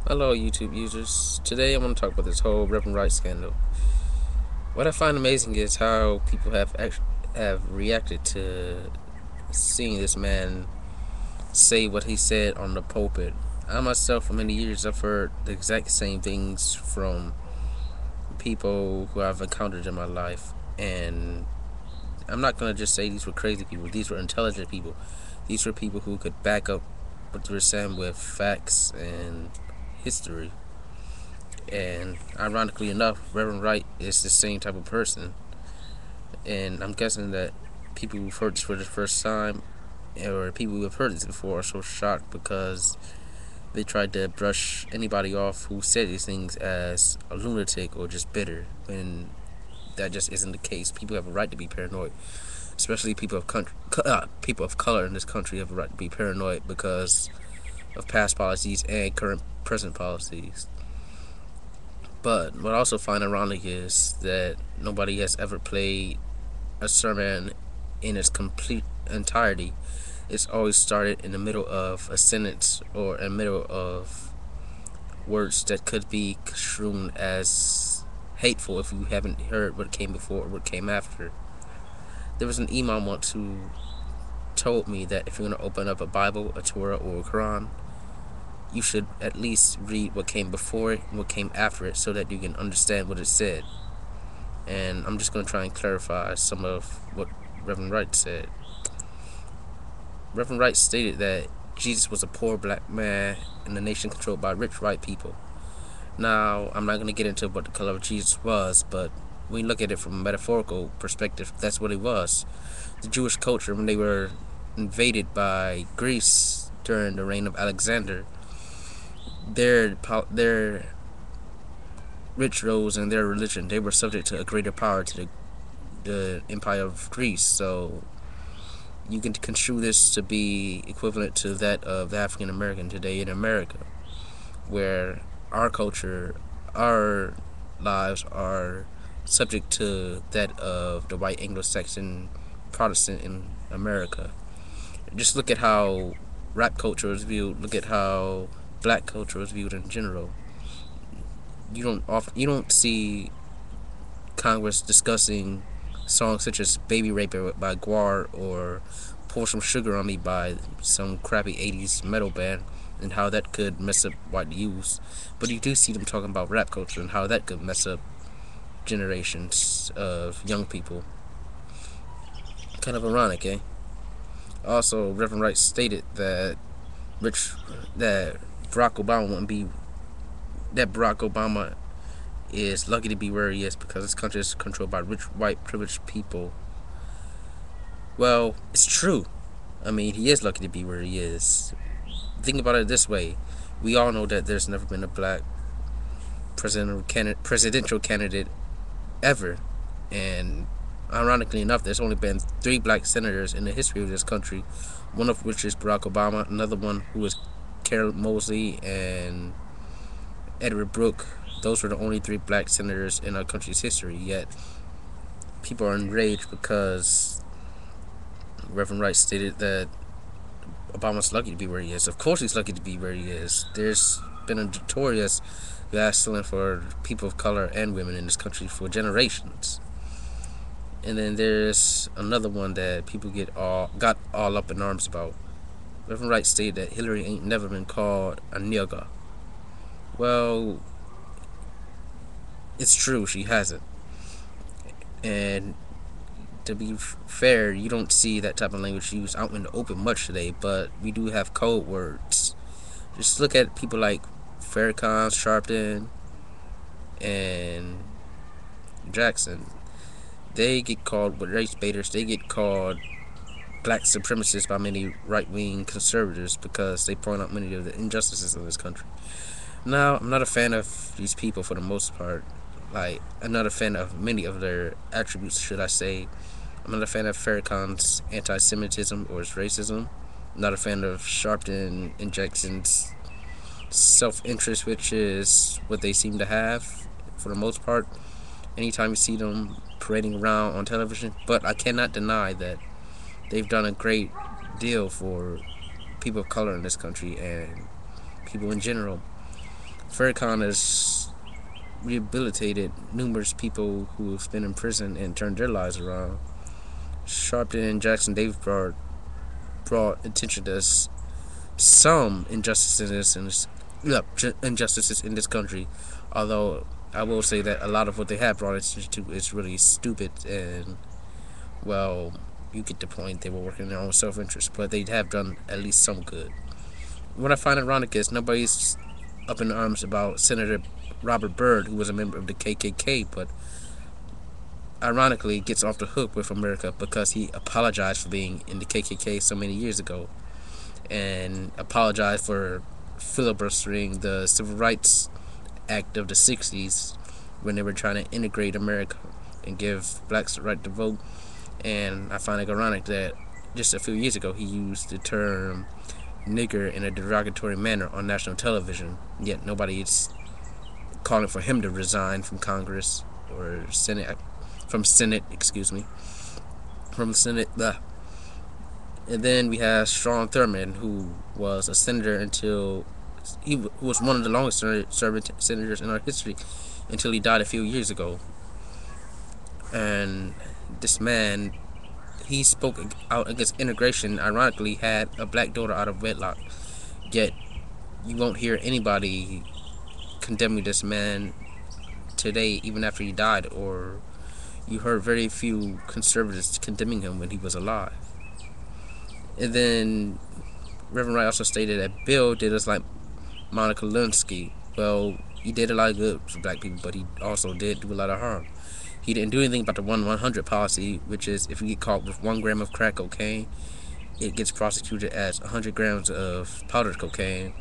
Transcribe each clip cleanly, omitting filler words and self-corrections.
Hello, YouTube users. Today I want to talk about this whole Reverend Wright scandal. What I find amazing is how people have reacted to seeing this man say what he said on the pulpit. I myself, for many years, I've heard the exact same things from people who I've encountered in my life, and I'm not gonna just say these were crazy people. These were intelligent people. These were people who could back up what they were saying with facts and history. And ironically enough, Reverend Wright is the same type of person. And I'm guessing that people who've heard this for the first time, or people who have heard this before, are so shocked because they tried to brush anybody off who said these things as a lunatic or just bitter, when that just isn't the case. People have a right to be paranoid, especially people of color in this country have a right to be paranoid because of past policies and present policies. But what I also find ironic is that nobody has ever played a sermon in its complete entirety. It's always started in the middle of a sentence or in the middle of words that could be construed as hateful if you haven't heard what came before or what came after. There was an imam once who told me that if you're going to open up a Bible, a Torah, or a Quran, you should at least read what came before it and what came after it so that you can understand what it said. And I'm just going to try and clarify some of what Reverend Wright said. Reverend Wright stated that Jesus was a poor black man in a nation controlled by rich white people. Now, I'm not going to get into what the color of Jesus was, but when you look at it from a metaphorical perspective, that's what it was. The Jewish culture, when they were invaded by Greece during the reign of Alexander, their rich rose and their religion, they were subject to a greater power to the Empire of Greece. So you can construe this to be equivalent to that of the African American today in America, where our culture, our lives are subject to that of the white Anglo-Saxon Protestant in America. Just look at how rap culture is viewed. Look at how black culture is viewed in general. You don't see Congress discussing songs such as "Baby Raper" by Guar or "Pour Some Sugar on Me" by some crappy '80s metal band, and how that could mess up white youth. But you do see them talking about rap culture and how that could mess up generations of young people. Kind of ironic, eh? Also, Reverend Wright stated that rich that Barack Obama wouldn't be that Barack Obama is lucky to be where he is because this country is controlled by rich, white, privileged people. Well, it's true. I mean, he is lucky to be where he is. Think about it this way: we all know that there's never been a black presidential candidate ever, and ironically enough, there's only been 3 black senators in the history of this country. One of which is Barack Obama. Another one who was Carol Mosley and Edward Brooke. Those were the only 3 black senators in our country's history. Yet people are enraged because Reverend Wright stated that Obama's lucky to be where he is. Of course, he's lucky to be where he is. There's been a notorious glass ceiling for people of color and women in this country for generations. And then there's another one that people got all up in arms about. Reverend Wright stated that Hillary ain't never been called a nigga. Well, it's true, she hasn't. And to be fair, you don't see that type of language used out in the open much today, but we do have code words. Just look at people like Farrakhan, Sharpton, and Jackson. They get called race baiters. They get called black supremacists by many right-wing conservatives because they point out many of the injustices in this country. Now, I'm not a fan of these people for the most part. Like, I'm not a fan of many of their attributes, should I say. I'm not a fan of Farrakhan's anti-Semitism or his racism. I'm not a fan of Sharpton and Jackson's self-interest, which is what they seem to have for the most part. Anytime you see them parading around on television, but I cannot deny that they've done a great deal for people of color in this country and people in general. Farrakhan has rehabilitated numerous people who've been in prison and turned their lives around. Sharpton and Jackson Davis brought attention to some injustices in this country, although I will say that a lot of what they have brought attention to is really stupid, and well, you get the point. They were working in their own self-interest, but they have done at least some good. What I find ironic is nobody's up in arms about Senator Robert Byrd, who was a member of the KKK, but ironically gets off the hook with America because he apologized for being in the KKK so many years ago, and apologized for filibustering the Civil Rights Act of the 60s when they were trying to integrate America and give blacks the right to vote. And I find it ironic that just a few years ago he used the term nigger in a derogatory manner on national television, yet nobody is calling for him to resign from Congress or Senate, from Senate. And then we have Strom Thurmond, who was a senator until he was one of the longest serving senators in our history until he died a few years ago. And this man, he spoke out against integration, ironically had a black daughter out of wedlock, yet you won't hear anybody condemning this man today even after he died, or you heard very few conservatives condemning him when he was alive. And then Reverend Wright also stated that Bill did us like Monica Lewinsky. Well, he did a lot of good for black people, but he also did do a lot of harm. He didn't do anything about the 1-100 policy, which is if you get caught with 1 gram of crack cocaine, it gets prosecuted as 100 grams of powdered cocaine.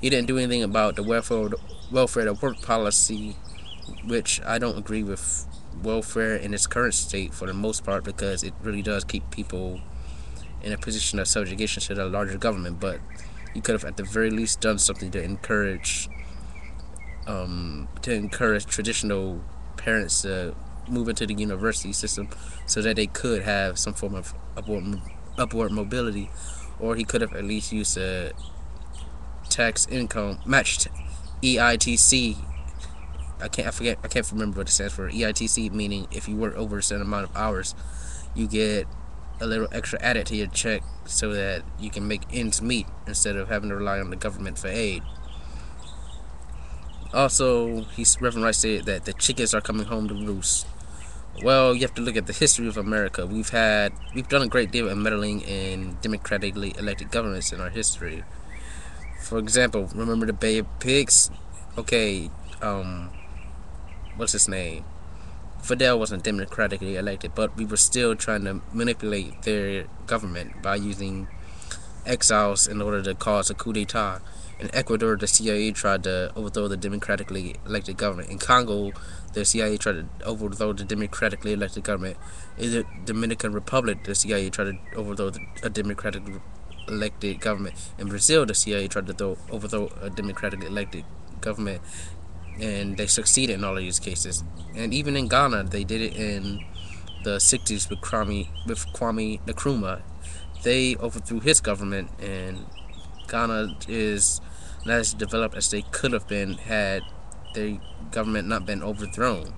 He didn't do anything about the welfare to work policy, which I don't agree with welfare in its current state for the most part, because it really does keep people in a position of subjugation to the larger government. But you could have at the very least done something to encourage traditional parents to move into the university system so that they could have some form of upward mobility. Or he could have at least used a tax income matched EITC. I can't remember what it stands for. EITC meaning if you work over a certain amount of hours, you get a little extra added to your check so that you can make ends meet instead of having to rely on the government for aid. Also, Reverend Wright stated that the chickens are coming home to roost. Well, you have to look at the history of America. We've done a great deal of meddling in democratically elected governments in our history. For example, remember the Bay of Pigs? Okay, what's his name? Fidel wasn't democratically elected, but we were still trying to manipulate their government by using exiles in order to cause a coup d'etat. In Ecuador, the CIA tried to overthrow the democratically elected government. In Congo, the CIA tried to overthrow the democratically elected government. In the Dominican Republic, the CIA tried to overthrow a democratically elected government. In Brazil, the CIA tried to overthrow a democratically elected government, and they succeeded in all of these cases. And even in Ghana, they did it in the 60s with Kwame Nkrumah. They overthrew his government, and Ghana is not as developed as they could have been had their government not been overthrown.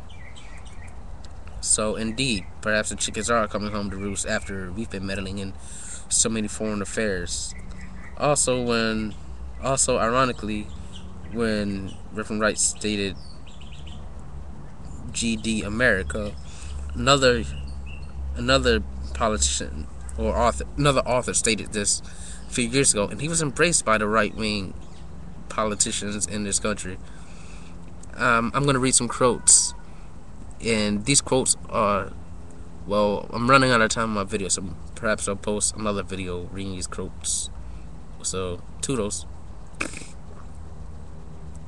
So indeed, perhaps the chickens are coming home to roost after we've been meddling in so many foreign affairs. Also, ironically, when Reverend Wright stated GD America, another politician or author stated this a few years ago, and he was embraced by the right-wing politicians in this country. I'm going to read some quotes, and these quotes are, well, I'm running out of time on my video, so perhaps I'll post another video reading these quotes. So, toodles.